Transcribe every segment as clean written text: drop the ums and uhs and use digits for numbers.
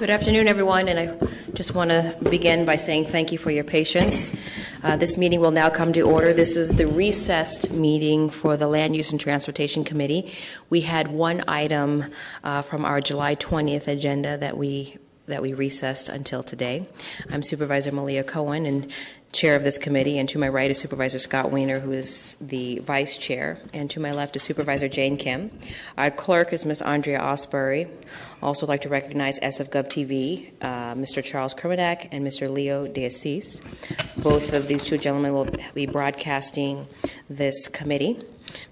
Good afternoon, everyone, and I just want to begin by saying thank you for your patience. This meeting will now come to order. This is the recessed meeting for the Land Use and Transportation Committee. We had one item from our July 20th agenda that we recessed until today. I'm Supervisor Malia Cohen and chair of this committee, and to my right is Supervisor Scott Weiner, who is the vice chair, and to my left is Supervisor Jane Kim. Our clerk is Ms. Andrea Osbury. Also like to recognize SFGov TV, Mr. Charles Kermanak and Mr. Leo DeAssis. Both of these two gentlemen will be broadcasting this committee.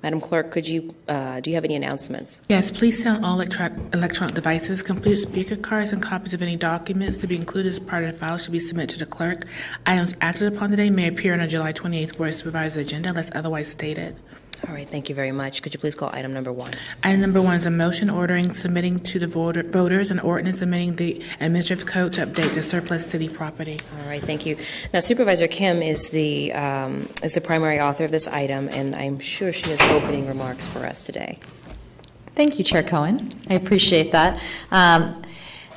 Madam Clerk, do you have any announcements? Yes, please send all electronic devices, completed speaker cards, and copies of any documents to be included as part of the file should be submitted to the clerk. Items acted upon today may appear on a July 28th Board of Supervisors agenda unless otherwise stated. All right, thank you very much. Could you please call item number 1? Item number 1 is a motion ordering submitting to the voters an ordinance amending the administrative code to update the surplus city property. All right, thank you. Now, Supervisor Kim is the primary author of this item, and I'm sure she has opening remarks for us today. Thank you, Chair Cohen. I appreciate that.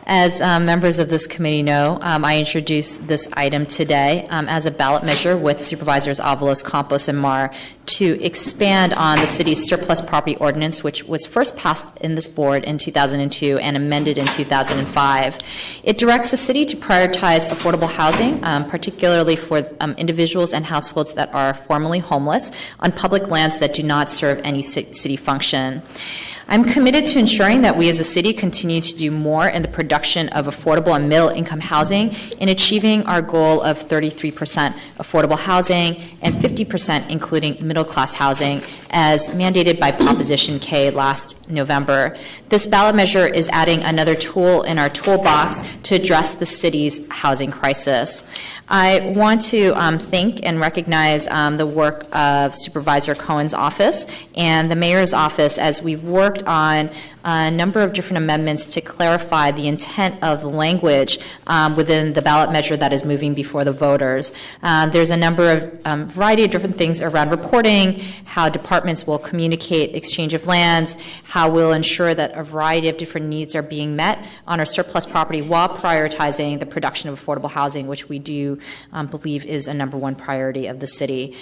As members of this committee know, I introduced this item today as a ballot measure with Supervisors Avalos, Campos, and Marr to expand on the city's surplus property ordinance, which was first passed in this board in 2002 and amended in 2005. It directs the city to prioritize affordable housing, particularly for individuals and households that are formerly homeless, on public lands that do not serve any city function. I'm committed to ensuring that we as a city continue to do more in the production of affordable and middle-income housing in achieving our goal of 33% affordable housing and 50% including middle-class housing as mandated by Proposition K last November. This ballot measure is adding another tool in our toolbox to address the city's housing crisis. I want to thank and recognize the work of Supervisor Cohen's office and the mayor's office as we've worked on a number of different amendments to clarify the intent of the language within the ballot measure that is moving before the voters. There's a number of variety of different things around reporting, how departments will communicate exchange of lands, how we'll ensure that a variety of different needs are being met on our surplus property while prioritizing the production of affordable housing, which we do believe is a number one priority of the city.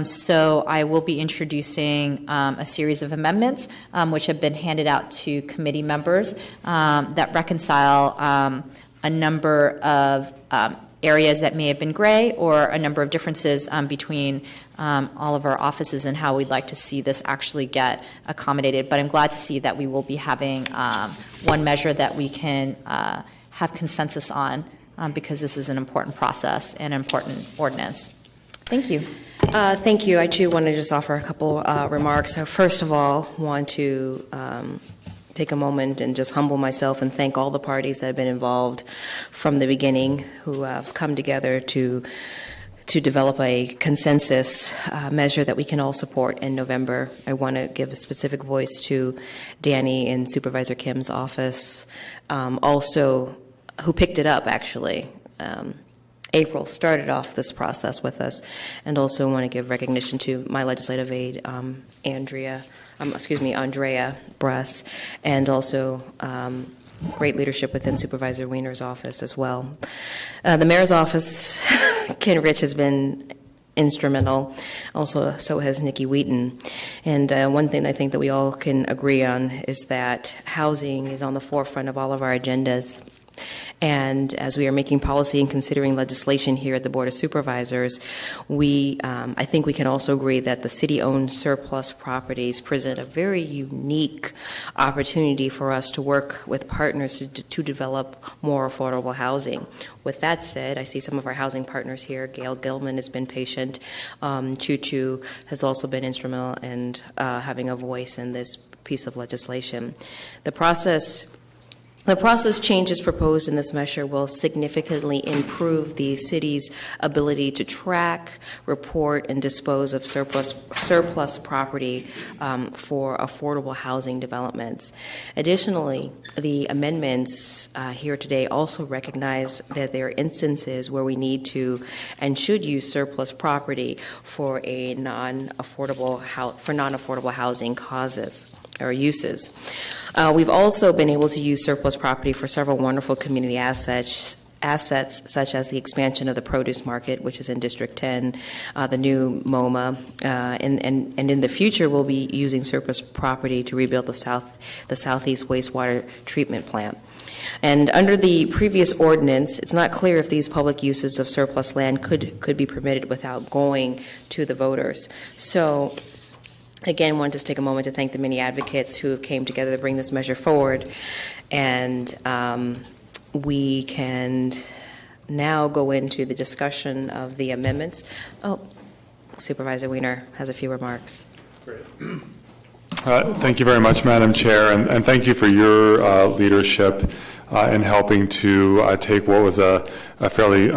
So I will be introducing a series of amendments which have been handed out to committee members that reconcile a number of areas that may have been gray or a number of differences between all of our offices and how we'd like to see this actually get accommodated. But I'm glad to see that we will be having one measure that we can have consensus on because this is an important process and an important ordinance. Thank you. Thank you. I, too, want to just offer a couple remarks. First of all, want to take a moment and just humble myself and thank all the parties that have been involved from the beginning who have come together to develop a consensus measure that we can all support in November. I want to give a specific voice to Danny in Supervisor Kim's office, also who picked it up, actually. April started off this process with us, and also want to give recognition to my legislative aide, Andrea Bress, and also great leadership within Supervisor Weiner's office as well. The mayor's office, Ken Rich, has been instrumental. Also, so has Nikki Wheaton. And one thing I think that we all can agree on is that housing is on the forefront of all of our agendas. And as we are making policy and considering legislation here at the Board of Supervisors, I think we can also agree that the city-owned surplus properties present a very unique opportunity for us to work with partners to develop more affordable housing. With that said, I see some of our housing partners here. Gail Gilman has been patient. Choo Choo has also been instrumental in having a voice in this piece of legislation. The process changes proposed in this measure will significantly improve the city's ability to track, report, and dispose of surplus property for affordable housing developments. Additionally, the amendments here today also recognize that there are instances where we need to and should use surplus property for non-affordable housing causes. or uses. We've also been able to use surplus property for several wonderful community assets such as the expansion of the produce market, which is in District 10, the new MoMA, and in the future we'll be using surplus property to rebuild the Southeast wastewater treatment plant. And under the previous ordinance, it's not clear if these public uses of surplus land could be permitted without going to the voters. So again, want to just take a moment to thank the many advocates who came together to bring this measure forward. And we can now go into the discussion of the amendments. Oh, Supervisor Wiener has a few remarks. Great. Thank you very much, Madam Chair, and thank you for your leadership in helping to take what was a fairly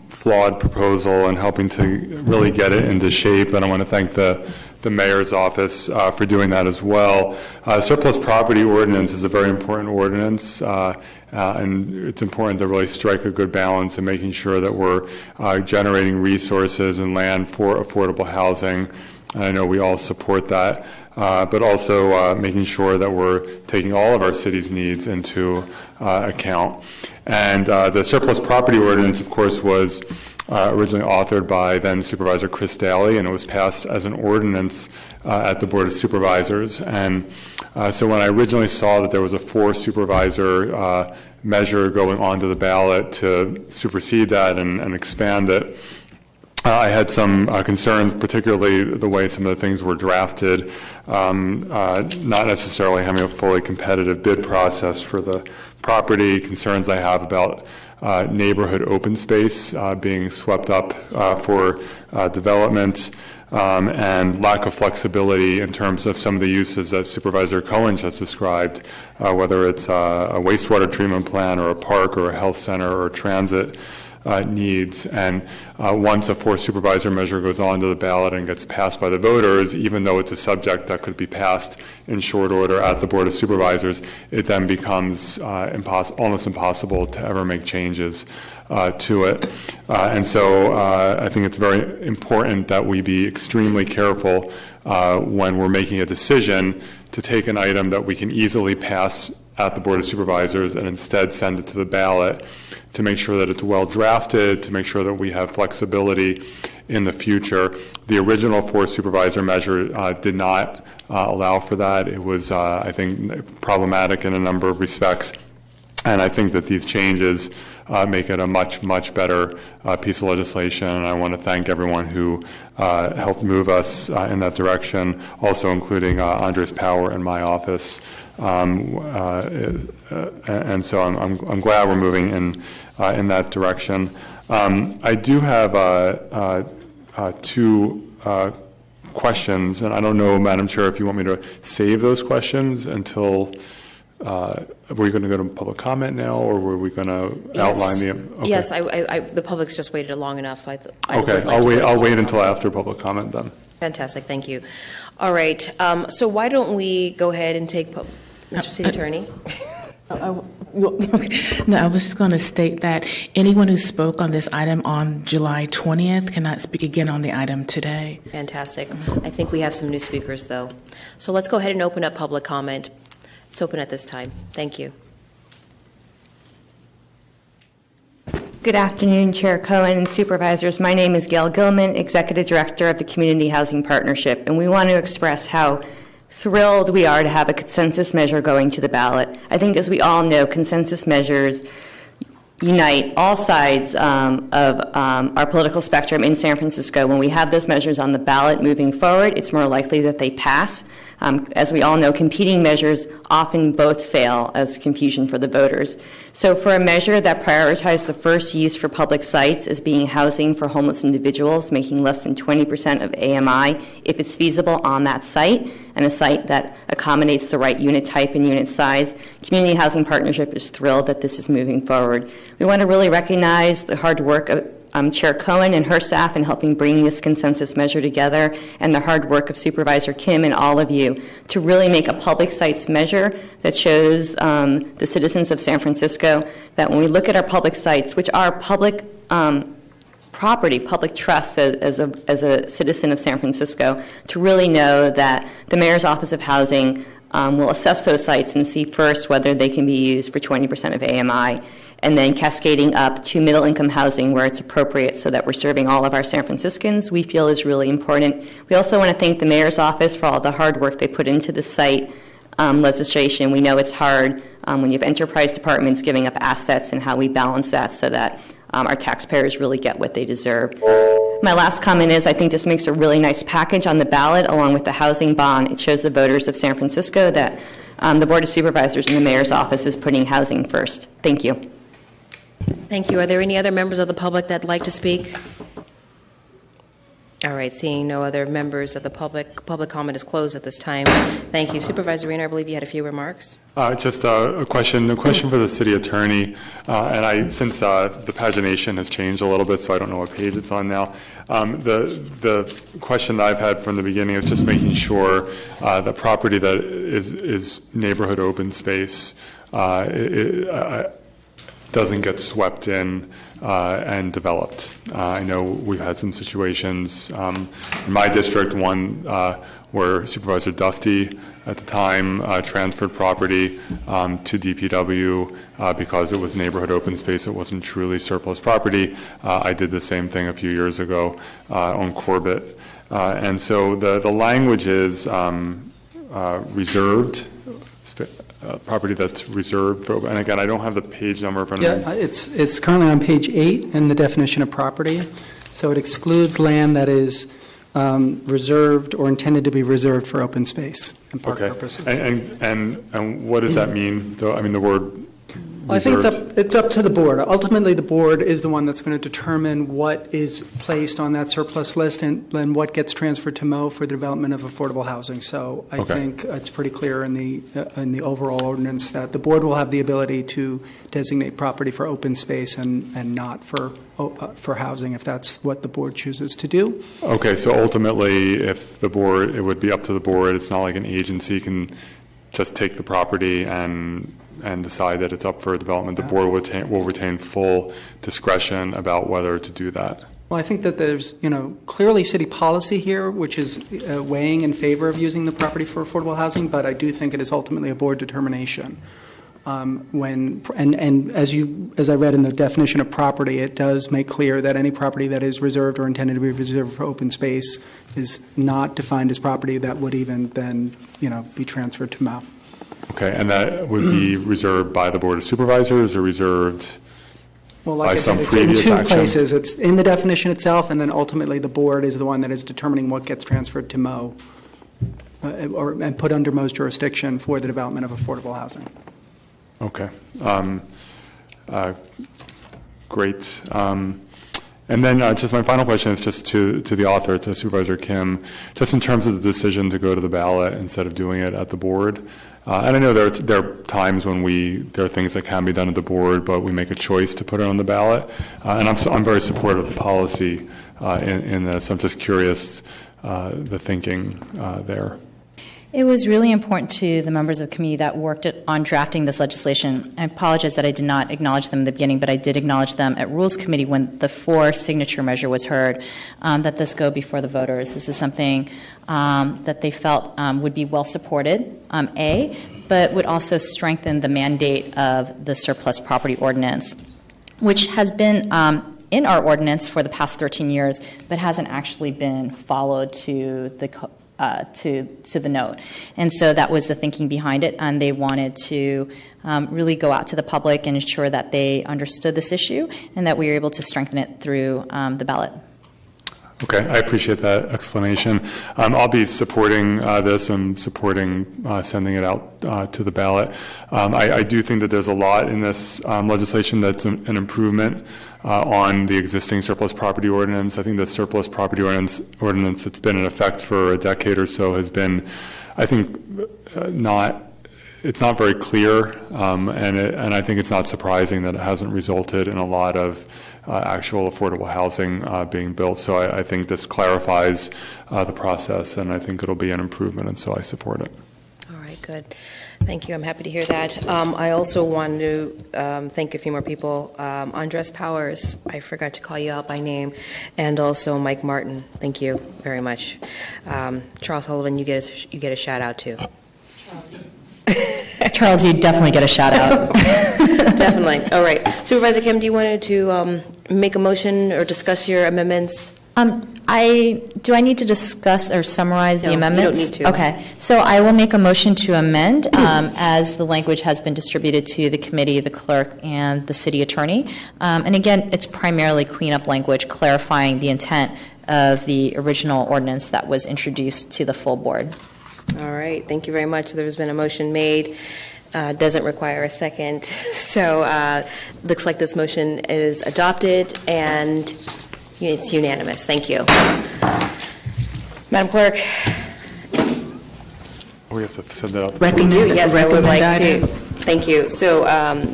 flawed proposal and helping to really get it into shape. And I want to thank the mayor's office for doing that as well. Surplus property ordinance is a very important ordinance, and it's important to really strike a good balance in making sure that we're generating resources and land for affordable housing. And I know we all support that, but also making sure that we're taking all of our city's needs into account. And the surplus property ordinance, of course, was originally authored by then Supervisor Chris Daly, and it was passed as an ordinance at the Board of Supervisors. And so when I originally saw that there was a 4-supervisor measure going onto the ballot to supersede that and expand it, I had some concerns, particularly the way some of the things were drafted, not necessarily having a fully competitive bid process for the property, concerns I have about neighborhood open space being swept up for development, and lack of flexibility in terms of some of the uses that Supervisor Cohen just described, whether it's a wastewater treatment plant or a park or a health center or transit needs. And once a 4-supervisor measure goes on to the ballot and gets passed by the voters, even though it's a subject that could be passed in short order at the Board of Supervisors, it then becomes almost impossible to ever make changes to it. And so I think it's very important that we be extremely careful when we're making a decision to take an item that we can easily pass at the Board of Supervisors and instead send it to the ballot, to make sure that it's well drafted, to make sure that we have flexibility in the future. The original 4-supervisor measure did not allow for that. It was, I think, problematic in a number of respects. And I think that these changes make it a much, much better piece of legislation. And I want to thank everyone who helped move us in that direction, also including Andres Power in my office. And so I'm glad we're moving in that direction. I do have 2 questions, and I don't know, Madam Chair, if you want me to save those questions until. Were you going to go to public comment now, or were we going to outline the? Okay. Yes, the public's just waited long enough, so okay, I'll wait until after public comment then. Fantastic, thank you. All right, so why don't we go ahead and take Mr. City Attorney? No, I was just going to state that anyone who spoke on this item on July 20th cannot speak again on the item today. Fantastic. I think we have some new speakers, though. So let's go ahead and open up public comment. It's open at this time. Thank you. Good afternoon, Chair Cohen and supervisors. My name is Gail Gilman, Executive Director of the Community Housing Partnership, and we want to express how thrilled we are to have a consensus measure going to the ballot. I think, as we all know, consensus measures unite all sides of our political spectrum in San Francisco. When we have those measures on the ballot moving forward, it's more likely that they pass. As we all know, competing measures often both fail as confusion for the voters. So for a measure that prioritized the first use for public sites as being housing for homeless individuals, making less than 20% of AMI if it's feasible on that site, and a site that accommodates the right unit type and unit size, Community Housing Partnership is thrilled that this is moving forward. We want to really recognize the hard work of Chair Cohen and her staff in helping bring this consensus measure together, and the hard work of Supervisor Kim and all of you to really make a public sites measure that shows the citizens of San Francisco that when we look at our public sites, which are public property, public trust as a citizen of San Francisco, to really know that the Mayor's Office of Housing We'll assess those sites and see first whether they can be used for 20% of AMI, and then cascading up to middle-income housing where it's appropriate so that we're serving all of our San Franciscans, we feel is really important. We also want to thank the mayor's office for all the hard work they put into the site legislation. We know it's hard when you have enterprise departments giving up assets and how we balance that so that our taxpayers really get what they deserve. My last comment is I think this makes a really nice package on the ballot along with the housing bond. It shows the voters of San Francisco that the Board of Supervisors and the mayor's office is putting housing first. Thank you. Thank you. Are there any other members of the public that'd like to speak? All right, seeing no other members of the public comment is closed at this time. Thank you. Supervisor Reyna, I believe you had a few remarks. Just a question for the city attorney. Since the pagination has changed a little bit, so I don't know what page it's on now. The question that I've had from the beginning is just making sure the property that is neighborhood open space doesn't get swept in and developed. I know we've had some situations in my district, one where Supervisor Dufty at the time transferred property to DPW because it was neighborhood open space. It wasn't truly surplus property. I did the same thing a few years ago on Corbett. And so the language is reserved, property that's reserved for, and again, I don't have the page number in front of me. Yeah, it's currently on page 8 in the definition of property. So it excludes land that is reserved or intended to be reserved for open space and park purposes. And what does that mean? Though I mean the word. Well, I think it's up to the board. Ultimately, the board is the one that's going to determine what is placed on that surplus list and what gets transferred to Mo for the development of affordable housing. So I think it's pretty clear in the overall ordinance that the board will have the ability to designate property for open space and not for housing if that's what the board chooses to do. Okay, so ultimately, if the board, it would be up to the board. It's not like an agency can just take the property and decide that it's up for development. The board will retain full discretion about whether to do that. Well, I think that there's, clearly city policy here, which is weighing in favor of using the property for affordable housing, but I do think it is ultimately a board determination. As I read in the definition of property, it does make clear that any property that is reserved or intended to be reserved for open space is not defined as property that would even then, be transferred to MAP. Okay, and that would be reserved by the Board of Supervisors or reserved by some previous action? It's in two places. It's in the definition itself, and then ultimately the board is the one that is determining what gets transferred to Mo and put under Mo's jurisdiction for the development of affordable housing. Okay. Great. And then just my final question is just to the author, to Supervisor Kim, just in terms of the decision to go to the ballot instead of doing it at the board. And I know there are times when there are things that can be done at the board, but we make a choice to put it on the ballot. And I'm very supportive of the policy in this. I'm just curious the thinking there. It was really important to the members of the committee that worked on drafting this legislation. I apologize that I did not acknowledge them in the beginning, but I did acknowledge them at Rules Committee when the 4-signature measure was heard, that this go before the voters. This is something that they felt would be well supported, but would also strengthen the mandate of the surplus property ordinance, which has been in our ordinance for the past 13 years, but hasn't actually been followed to the note. And so that was the thinking behind it, and they wanted to really go out to the public and ensure that they understood this issue and that we were able to strengthen it through the ballot. Okay, I appreciate that explanation. I'll be supporting this and supporting sending it out to the ballot. I do think that there's a lot in this legislation that's an improvement on the existing surplus property ordinance. I think the surplus property ordinance that's been in effect for a decade or so has been, I think, it's not very clear, and I think it's not surprising that it hasn't resulted in a lot of actual affordable housing being built. So I think this clarifies the process, and I think it'll be an improvement, and so I support it. All right, good. Thank you. I'm happy to hear that. I also want to thank a few more people. Andres Powers, I forgot to call you out by name, and also Mike Martin. Thank you very much. Charles Sullivan, you get a shout out too. Charles, you definitely get a shout out. Definitely. All right. Supervisor Kim, do you want to make a motion or discuss your amendments? Do I need to discuss or summarize No, the you don't amendments? need to. Okay, so I will make a motion to amend as the language has been distributed to the committee, the clerk, and the city attorney. And again, it's primarily cleanup language clarifying the intent of the original ordinance that was introduced to the full board. All right. Thank you very much. There's been a motion made. Doesn't require a second. So looks like this motion is adopted, and it's unanimous. Thank you. Madam Clerk? We have to send that out. We do, yes, I would like Recommend to. Thank you. So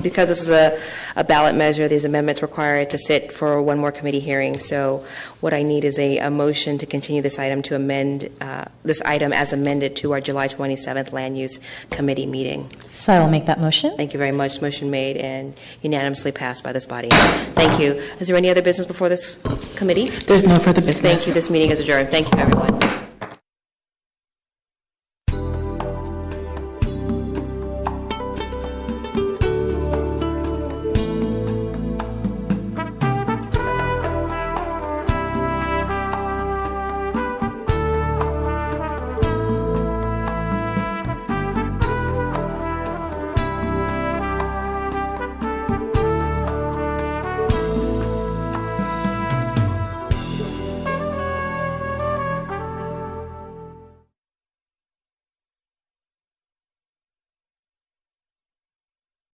because this is a ballot measure, these amendments require it to sit for one more committee hearing. So what I need is a motion to continue this item to amend, this item as amended to our July 27th Land Use Committee meeting. So I will make that motion. Thank you very much. Motion made and unanimously passed by this body. Thank you. Is there any other business before this committee? There's no further business. Thank you. This meeting is adjourned. Thank you, everyone.